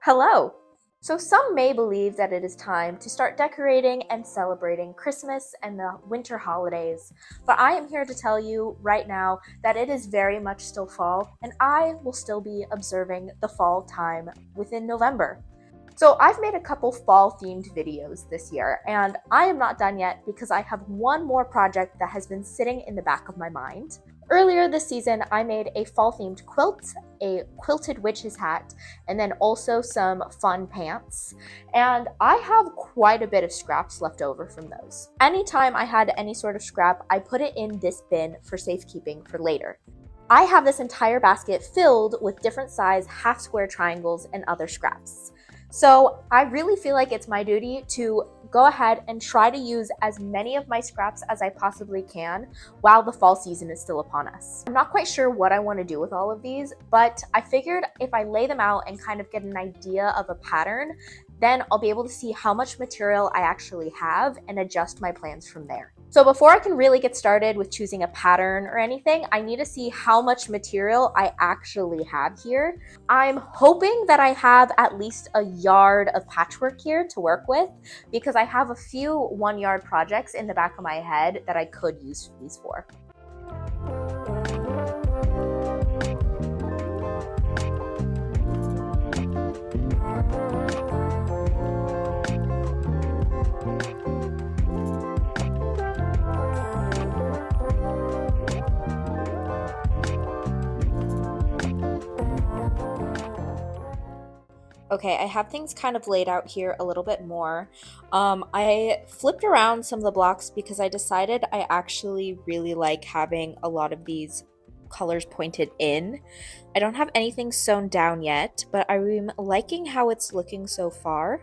Hello! So, some may believe that it is time to start decorating and celebrating Christmas and the winter holidays, but I am here to tell you right now that it is very much still fall, and I will still be observing the fall time within November. So, I've made a couple fall themed videos this year, and I am not done yet because I have one more project that has been sitting in the back of my mind. Earlier this season, I made a fall-themed quilt, a quilted witch's hat, and then also some fun pants. And I have quite a bit of scraps left over from those. Anytime I had any sort of scrap, I put it in this bin for safekeeping for later. I have this entire basket filled with different size half square triangles and other scraps. So I really feel like it's my duty to go ahead and try to use as many of my scraps as I possibly can while the fall season is still upon us. I'm not quite sure what I want to do with all of these, but I figured if I lay them out and kind of get an idea of a pattern, then I'll be able to see how much material I actually have and adjust my plans from there. So before I can really get started with choosing a pattern or anything, I need to see how much material I actually have here. I'm hoping that I have at least a yard of patchwork here to work with because I have a few 1 yard projects in the back of my head that I could use these for. Okay, I have things kind of laid out here a little bit more. I flipped around some of the blocks because I decided I actually really like having a lot of these colors pointed in. I don't have anything sewn down yet, but I'm liking how it's looking so far.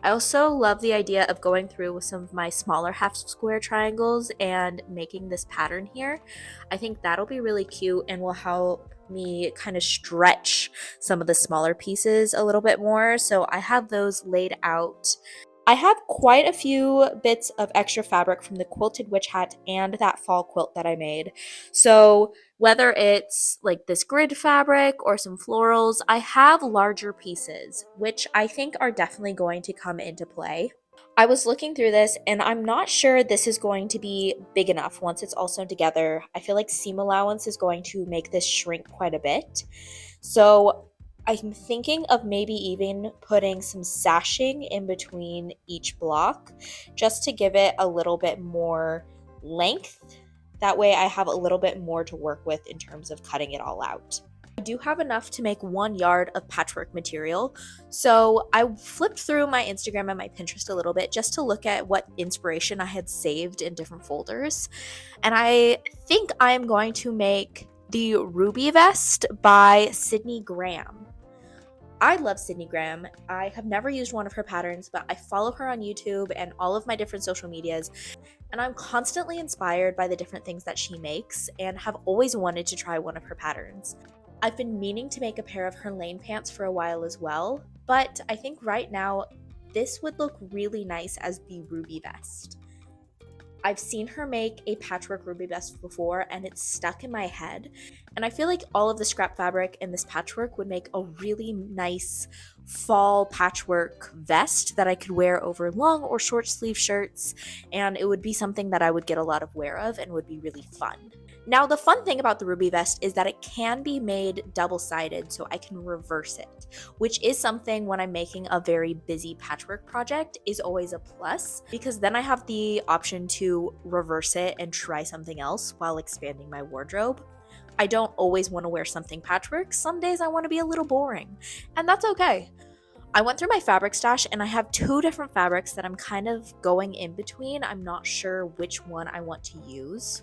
I also love the idea of going through with some of my smaller half square triangles and making this pattern here. I think that'll be really cute and will help me kind of stretch some of the smaller pieces a little bit more. So I have those laid out. I have quite a few bits of extra fabric from the quilted witch hat and that fall quilt that I made. So whether it's like this grid fabric or some florals, I have larger pieces, which I think are definitely going to come into play. I was looking through this and I'm not sure this is going to be big enough once it's all sewn together. I feel like seam allowance is going to make this shrink quite a bit. So I'm thinking of maybe even putting some sashing in between each block just to give it a little bit more length. That way I have a little bit more to work with in terms of cutting it all out. I do have enough to make 1 yard of patchwork material, so I flipped through my Instagram and my Pinterest a little bit just to look at what inspiration I had saved in different folders, and I think I'm going to make the Ruby Vest by Sydney Graham. I love Sydney Graham. I have never used one of her patterns, but I follow her on YouTube and all of my different social medias, and I'm constantly inspired by the different things that she makes and have always wanted to try one of her patterns. I've been meaning to make a pair of her lane pants for a while as well, but I think right now this would look really nice as the Ruby Vest. I've seen her make a patchwork ruby vest before and it's stuck in my head, and I feel like all of the scrap fabric in this patchwork would make a really nice fall patchwork vest that I could wear over long or short sleeve shirts, and it would be something that I would get a lot of wear of and would be really fun. Now, the fun thing about the ruby vest is that it can be made double-sided, so I can reverse it, which is something when I'm making a very busy patchwork project is always a plus, because then I have the option to reverse it and try something else while expanding my wardrobe. I don't always want to wear something patchwork. Some days I want to be a little boring, and that's okay. I went through my fabric stash and I have 2 different fabrics that I'm kind of going in between. I'm not sure which one I want to use.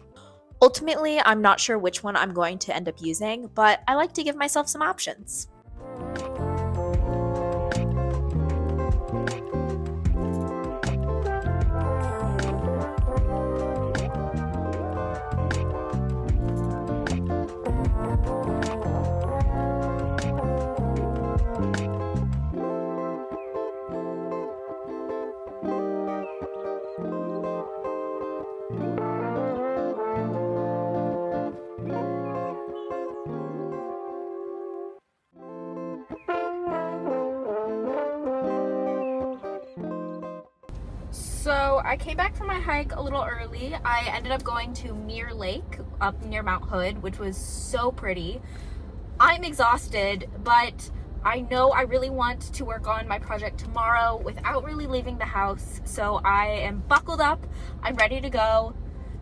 Ultimately, I'm not sure which one I'm going to end up using, but I like to give myself some options. I came back from my hike a little early. I ended up going to Mirror Lake up near Mount Hood, which was so pretty. I'm exhausted, but I know I really want to work on my project tomorrow without really leaving the house. So I am buckled up. I'm ready to go.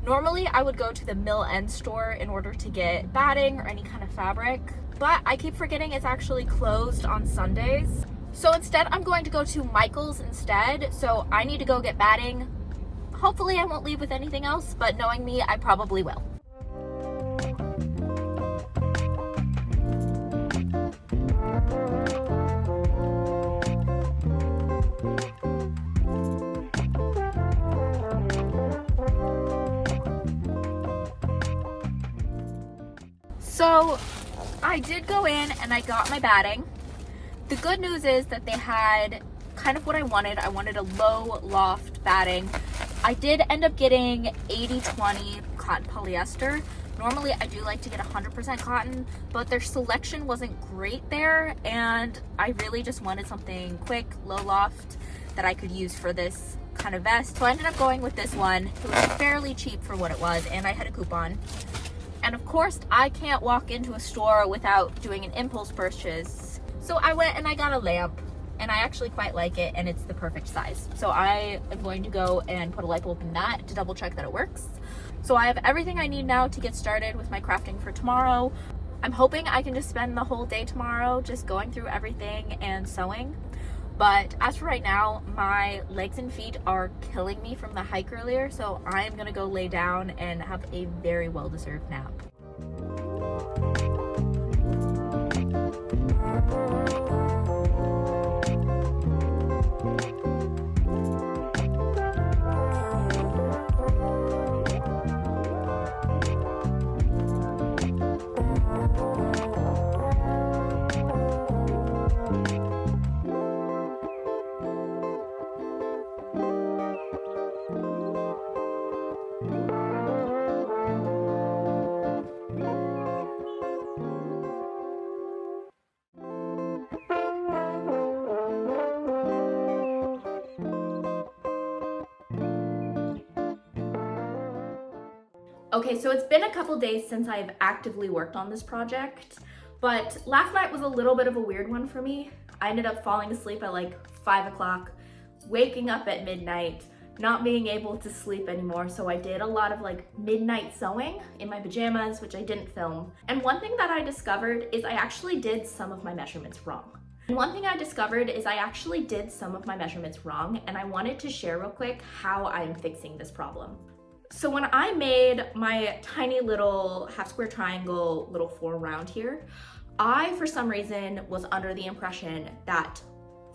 Normally I would go to the Mill End store in order to get batting or any kind of fabric, but I keep forgetting it's actually closed on Sundays. So instead I'm going to go to Michael's instead. So I need to go get batting. Hopefully I won't leave with anything else, but knowing me, I probably will. So I did go in and I got my batting. The good news is that they had kind of what I wanted. I wanted a low loft batting. I did end up getting 80-20 cotton polyester. Normally I do like to get 100% cotton, but their selection wasn't great there, and I really just wanted something quick, low loft that I could use for this kind of vest. So I ended up going with this one. It was fairly cheap for what it was, and I had a coupon. And of course, I can't walk into a store without doing an impulse purchase. So I went and I got a lamp, and I actually quite like it, and it's the perfect size. So I am going to go and put a light bulb in that to double check that it works. So I have everything I need now to get started with my crafting for tomorrow. I'm hoping I can just spend the whole day tomorrow just going through everything and sewing. But as for right now, my legs and feet are killing me from the hike earlier, so I'm gonna go lay down and have a very well-deserved nap. Okay, so it's been a couple days since I've actively worked on this project, but last night was a little bit of a weird one for me. I ended up falling asleep at like 5 o'clock, waking up at midnight, not being able to sleep anymore, so I did a lot of like midnight sewing in my pajamas, which I didn't film. And one thing that I discovered is I actually did some of my measurements wrong. And I wanted to share real quick how I'm fixing this problem. So when I made my tiny little half square triangle little floor round here, I, for some reason, was under the impression that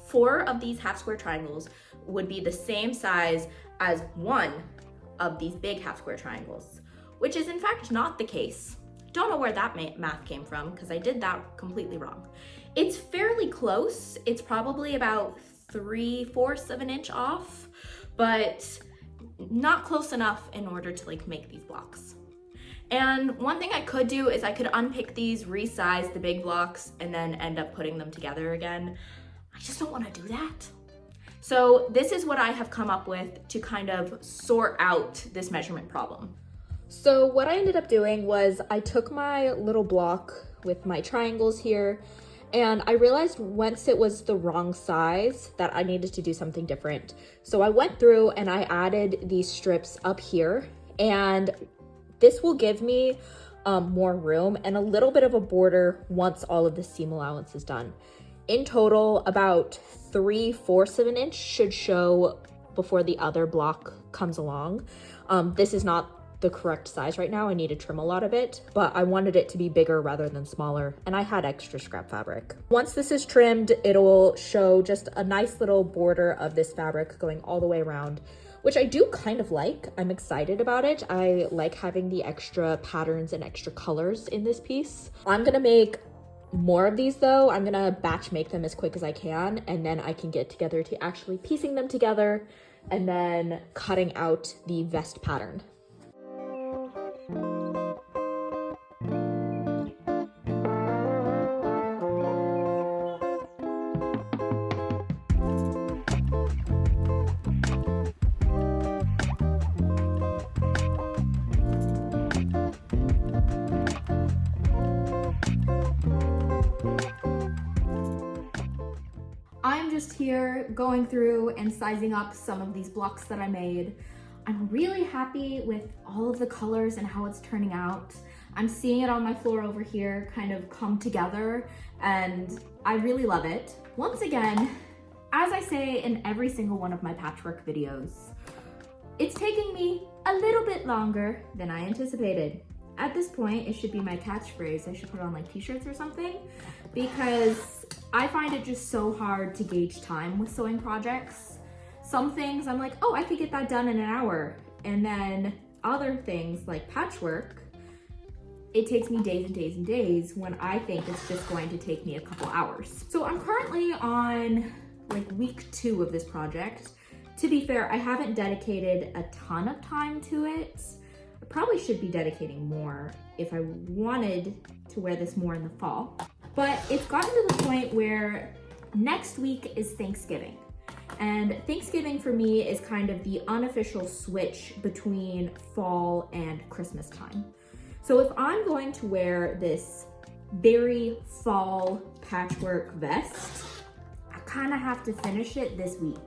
4 of these half square triangles would be the same size as 1 of these big half square triangles, which is in fact not the case. Don't know where that math came from, because I did that completely wrong. It's fairly close. It's probably about 3/4 of an inch off, but not close enough in order to like make these blocks. And one thing I could do is I could unpick these, resize the big blocks, and then end up putting them together again. I just don't want to do that. So this is what I have come up with to kind of sort out this measurement problem. So what I ended up doing was I took my little block with my triangles here, and I realized once it was the wrong size that I needed to do something different. So I went through and I added these strips up here, and this will give me more room and a little bit of a border once all of the seam allowance is done. In total, about 3/4 of an inch should show before the other block comes along. This is not the correct size right now. I need to trim a lot of it, but I wanted it to be bigger rather than smaller, and I had extra scrap fabric. Once this is trimmed, it'll show just a nice little border of this fabric going all the way around, which I do kind of like. I'm excited about it. I like having the extra patterns and extra colors in this piece. I'm gonna make more of these though. I'm gonna batch make them as quick as I can, and then I can get together to actually piecing them together and then cutting out the vest pattern. just here going through and sizing up some of these blocks that I made. I'm really happy with all of the colors and how it's turning out. I'm seeing it on my floor over here kind of come together, and I really love it. Once again, as I say in every single one of my patchwork videos, it's taking me a little bit longer than I anticipated. At this point, it should be my catchphrase. I should put it on like t-shirts or something, because I find it just so hard to gauge time with sewing projects. Some things I'm like, oh, I could get that done in an hour. And then other things like patchwork, it takes me days and days and days when I think it's just going to take me a couple hours. So I'm currently on like week 2 of this project. To be fair, I haven't dedicated a ton of time to it. I probably should be dedicating more if I wanted to wear this more in the fall. But it's gotten to the point where next week is Thanksgiving. And Thanksgiving for me is kind of the unofficial switch between fall and Christmas time. So if I'm going to wear this very fall patchwork vest, I kind of have to finish it this week.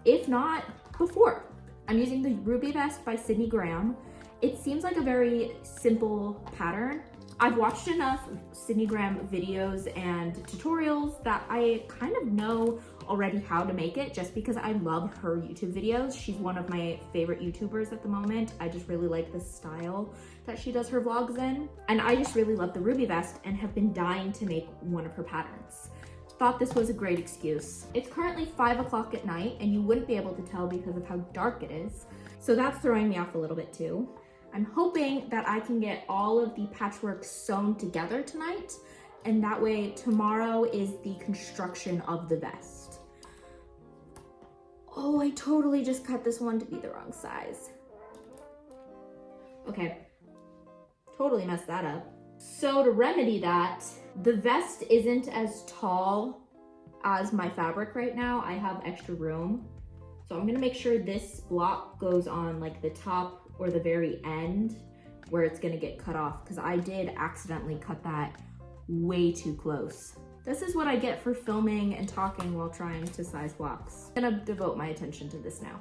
If not, before. I'm using the Ruby Vest by Sydney Graham. It seems like a very simple pattern. I've watched enough Sydney Graham videos and tutorials that I kind of know already how to make it, just because I love her YouTube videos. She's one of my favorite YouTubers at the moment. I just really like the style that she does her vlogs in. And I just really love the Ruby Vest and have been dying to make one of her patterns. Thought this was a great excuse. It's currently 5 o'clock at night, and you wouldn't be able to tell because of how dark it is. So that's throwing me off a little bit too. I'm hoping that I can get all of the patchwork sewn together tonight, and that way tomorrow is the construction of the vest. Oh, I totally just cut this one to be the wrong size. Okay, totally messed that up. So to remedy that, the vest isn't as tall as my fabric right now. I have extra room. So I'm gonna make sure this block goes on like the top or the very end where it's gonna get cut off, because I did accidentally cut that way too close. This is what I get for filming and talking while trying to size blocks. I'm gonna devote my attention to this now.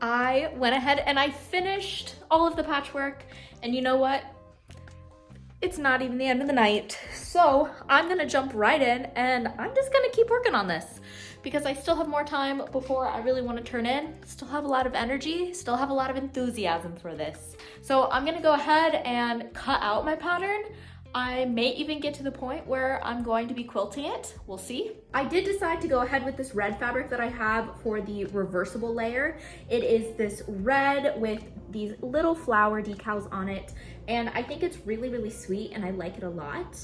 I went ahead and I finished all of the patchwork, and you know what? It's not even the end of the night. So I'm gonna jump right in, and I'm just gonna keep working on this because I still have more time before I really wanna turn in. Still have a lot of energy, still have a lot of enthusiasm for this. So I'm gonna go ahead and cut out my pattern. I may even get to the point where I'm going to be quilting it. We'll see. I did decide to go ahead with this red fabric that I have for the reversible layer. It is this red with these little flower decals on it, and I think it's really, really sweet, and I like it a lot.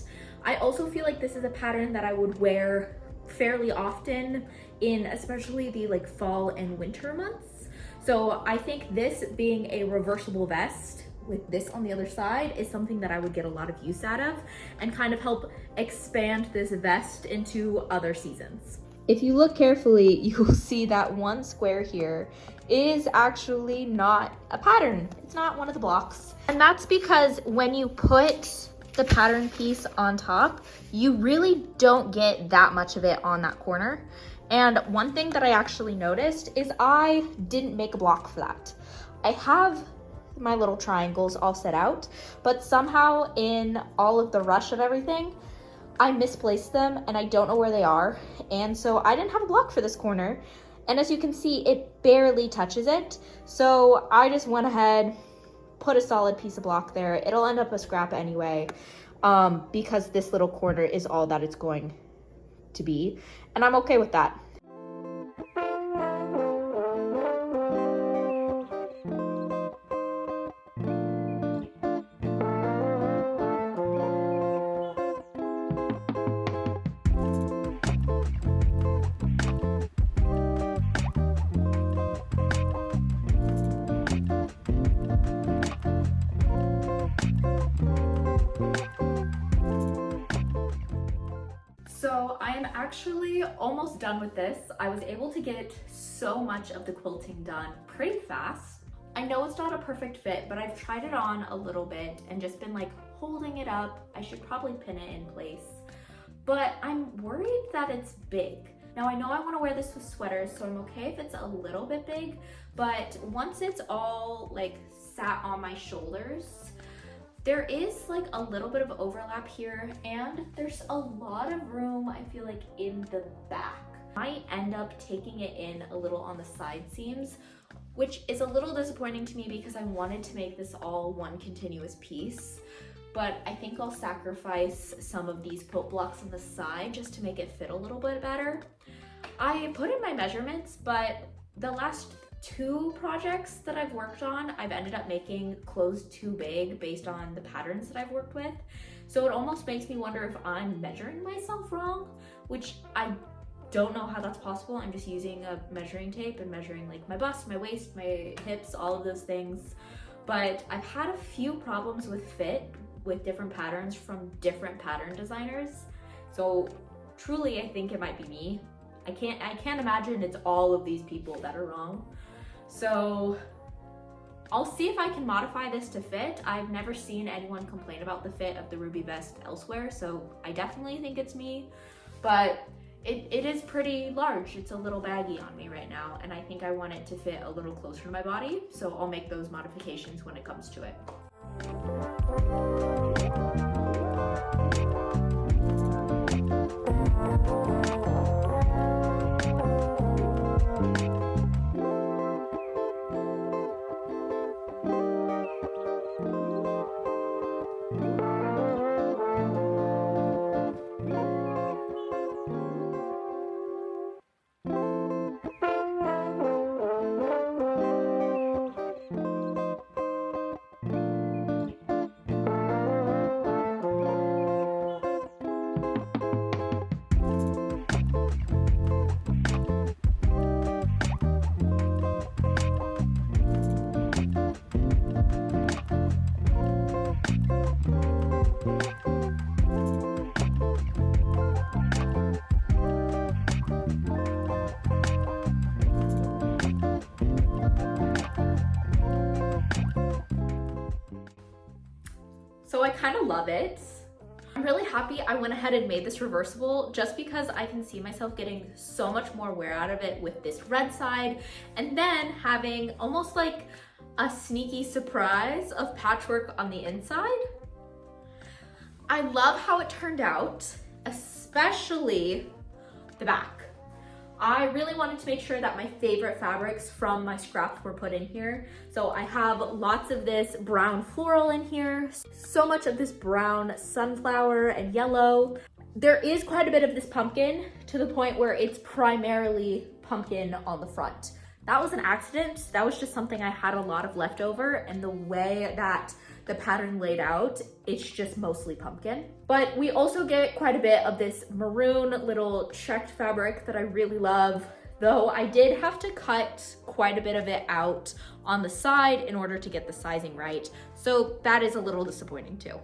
I also feel like this is a pattern that I would wear fairly often in especially the like fall and winter months. So I think this being a reversible vest with this on the other side is something that I would get a lot of use out of and kind of help expand this vest into other seasons. If you look carefully, you will see that one square here is actually not a pattern. It's not one of the blocks. And that's because when you put the pattern piece on top, you really don't get that much of it on that corner. And one thing that I actually noticed is I didn't make a block for that. I have my little triangles all set out, but somehow in all of the rush of everything, I misplaced them and I don't know where they are. And so I didn't have a block for this corner. And as you can see, it barely touches it. So I just went ahead, put a solid piece of block there. It'll end up a scrap anyway, because this little corner is all that it's going to be. And I'm okay with that. I am actually almost done with this. I was able to get so much of the quilting done pretty fast. I know it's not a perfect fit, but I've tried it on a little bit and just been like holding it up. I should probably pin it in place, but I'm worried that it's big. Now I know I want to wear this with sweaters, so I'm okay if it's a little bit big, but once it's all like sat on my shoulders, there is like a little bit of overlap here, and there's a lot of room, I feel like, in the back. I might end up taking it in a little on the side seams, which is a little disappointing to me because I wanted to make this all one continuous piece. But I think I'll sacrifice some of these quilt blocks on the side just to make it fit a little bit better. I put in my measurements, but the last 2 projects that I've worked on, I've ended up making clothes too big based on the patterns that I've worked with. So it almost makes me wonder if I'm measuring myself wrong, which I don't know how that's possible. I'm just using a measuring tape and measuring like my bust, my waist, my hips, all of those things. But I've had a few problems with fit with different patterns from different pattern designers. So truly, I think it might be me. I can't imagine it's all of these people that are wrong. So I'll see if I can modify this to fit. I've never seen anyone complain about the fit of the Ruby vest elsewhere, so I definitely think it's me, but it is pretty large. It's a little baggy on me right now, and I think I want it to fit a little closer to my body, so I'll make those modifications when it comes to it. So I kind of love it. I'm really happy I went ahead and made this reversible just because I can see myself getting so much more wear out of it with this red side, and then having almost like a sneaky surprise of patchwork on the inside. I love how it turned out, especially the back. I really wanted to make sure that my favorite fabrics from my scraps were put in here. So I have lots of this brown floral in here, so much of this brown sunflower and yellow. There is quite a bit of this pumpkin to the point where it's primarily pumpkin on the front. That was an accident. That was just something I had a lot of leftover, and the way that the pattern laid out, it's just mostly pumpkin. But we also get quite a bit of this maroon little checked fabric that I really love, though I did have to cut quite a bit of it out on the side in order to get the sizing right. So that is a little disappointing too.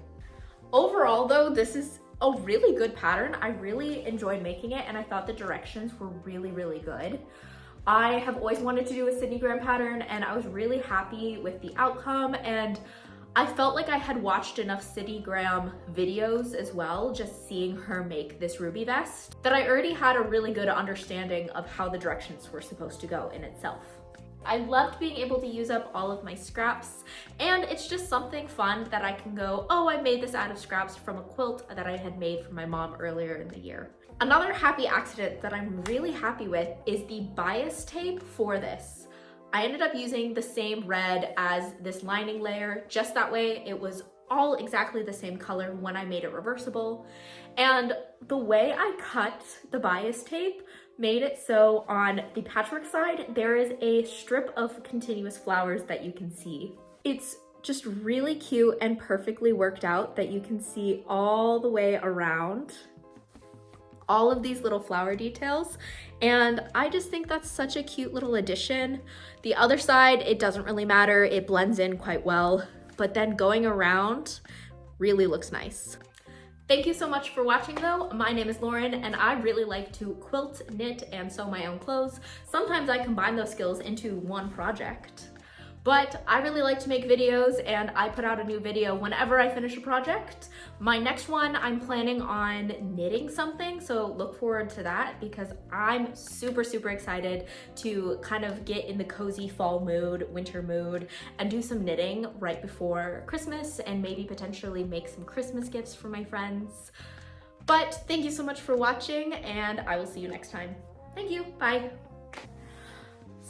Overall though, this is a really good pattern. I really enjoyed making it, and I thought the directions were really, really good. I have always wanted to do a Sydney Graham pattern, and I was really happy with the outcome, and I felt like I had watched enough Sydney Graham videos as well, just seeing her make this ruby vest, that I already had a really good understanding of how the directions were supposed to go in itself. I loved being able to use up all of my scraps, and it's just something fun that I can go, oh, I made this out of scraps from a quilt that I had made for my mom earlier in the year. Another happy accident that I'm really happy with is the bias tape for this. I ended up using the same red as this lining layer, just that way it was all exactly the same color when I made it reversible. And the way I cut the bias tape made it so on the patchwork side, there is a strip of continuous flowers that you can see. It's just really cute and perfectly worked out that you can see all the way around all of these little flower details, and I just think that's such a cute little addition. The other side, it doesn't really matter, it blends in quite well, but then going around really looks nice. Thank you so much for watching though. My name is Lauren and I really like to quilt, knit, and sew my own clothes. Sometimes I combine those skills into one project. But I really like to make videos and I put out a new video whenever I finish a project. My next one, I'm planning on knitting something, so look forward to that because I'm super, super excited to kind of get in the cozy fall mood, winter mood, and do some knitting right before Christmas and maybe potentially make some Christmas gifts for my friends. But thank you so much for watching and I will see you next time. Thank you, bye.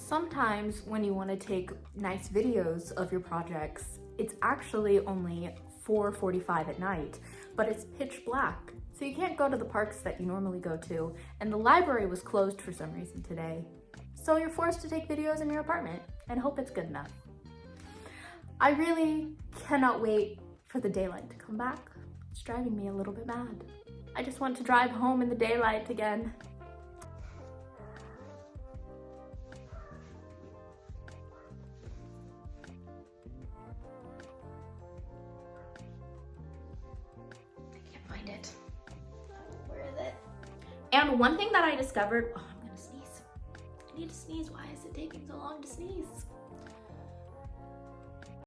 Sometimes when you want to take nice videos of your projects, it's actually only 4:45 at night, but it's pitch black. So you can't go to the parks that you normally go to, and the library was closed for some reason today. So you're forced to take videos in your apartment and hope it's good enough. I really cannot wait for the daylight to come back. It's driving me a little bit mad. I just want to drive home in the daylight again. Find it. Where is it? And one thing that I discovered, oh, I'm gonna sneeze. I need to sneeze. Why is it taking so long to sneeze?